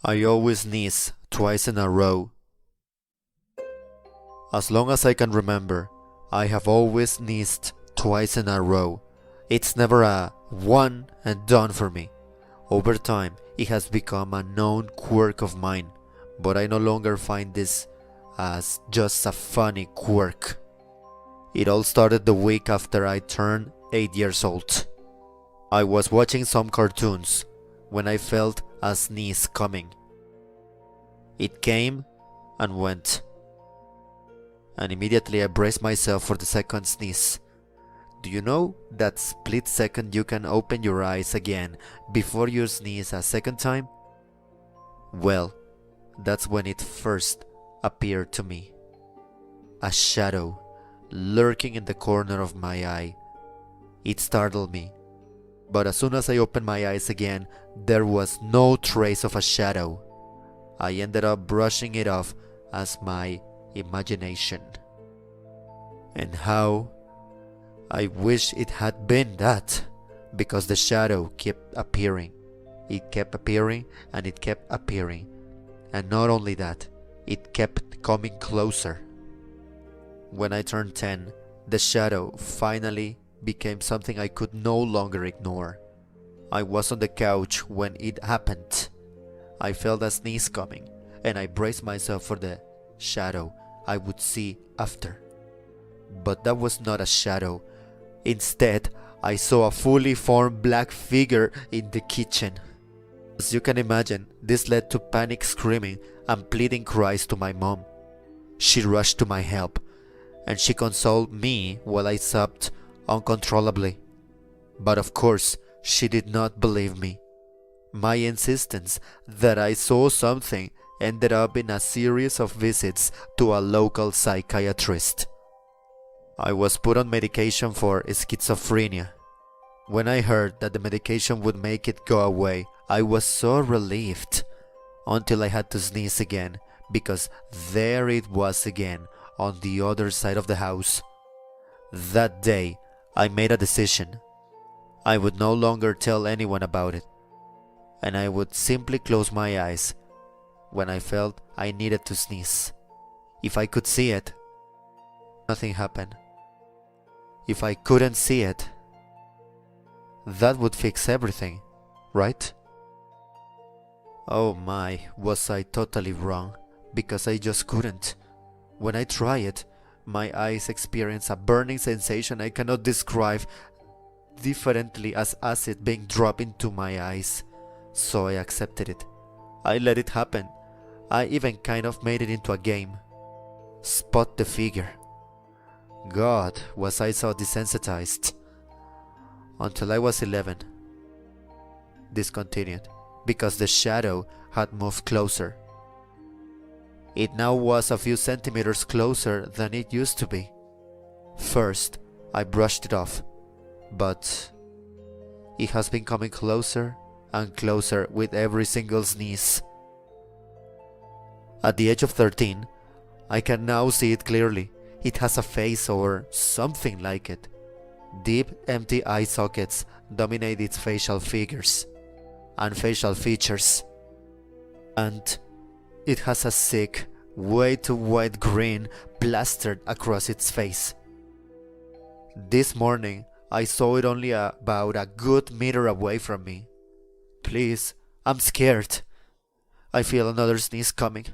I always sneeze twice in a row. As long as I can remember, I have always sneezed twice in a row. It's never a one and done for me. Over time, it has become a known quirk of mine, but I no longer find this as just a funny quirk. It all started the week after I turned 8 years old. I was watching some cartoons when I felt a sneeze coming. It came and went, and immediately I braced myself for the second sneeze. Do you know that split second you can open your eyes again before you sneeze a second time? Well, that's when it first appeared to me. A shadow lurking in the corner of my eye. It startled me, but as soon as I opened my eyes again, there was no trace of a shadow. I ended up brushing it off as my imagination. And how I wish it had been that, because the shadow kept appearing. It kept appearing and it kept appearing. And not only that, it kept coming closer. When I turned 10, the shadow finally became something I could no longer ignore. I was on the couch when it happened. I felt a sneeze coming, and I braced myself for the shadow I would see after. But that was not a shadow. Instead, I saw a fully formed black figure in the kitchen. As you can imagine, this led to panic screaming and pleading cries to my mom. She rushed to my help, and she consoled me while I sobbed uncontrollably. But of course, she did not believe me. My insistence that I saw something ended up in a series of visits to a local psychiatrist. I was put on medication for schizophrenia. When I heard that the medication would make it go away, I was so relieved, until I had to sneeze again, because there it was again, on the other side of the house. That day, I made a decision. I would no longer tell anyone about it, and I would simply close my eyes when I felt I needed to sneeze. If I could see it, nothing happened. If I couldn't see it, that would fix everything, right? Oh my, was I totally wrong, because I just couldn't. When I try it, my eyes experience a burning sensation I cannot describe, differently as acid being dropped into my eyes. So I accepted it. I let it happen. I even kind of made it into a game. Spot the figure. God, was I so desensitized. Until I was 11. This continued, because the shadow had moved closer. It now was a few centimeters closer than it used to be. First, I brushed it off, but it has been coming closer and closer with every single sneeze. At the age of 13, I can now see it clearly. It has a face or something like it. Deep, empty eye sockets dominate its facial figures and facial features. And it has a sick, way too wide grin plastered across its face. This morning, I saw it only about a good meter away from me. Please, I'm scared. I feel another sneeze coming.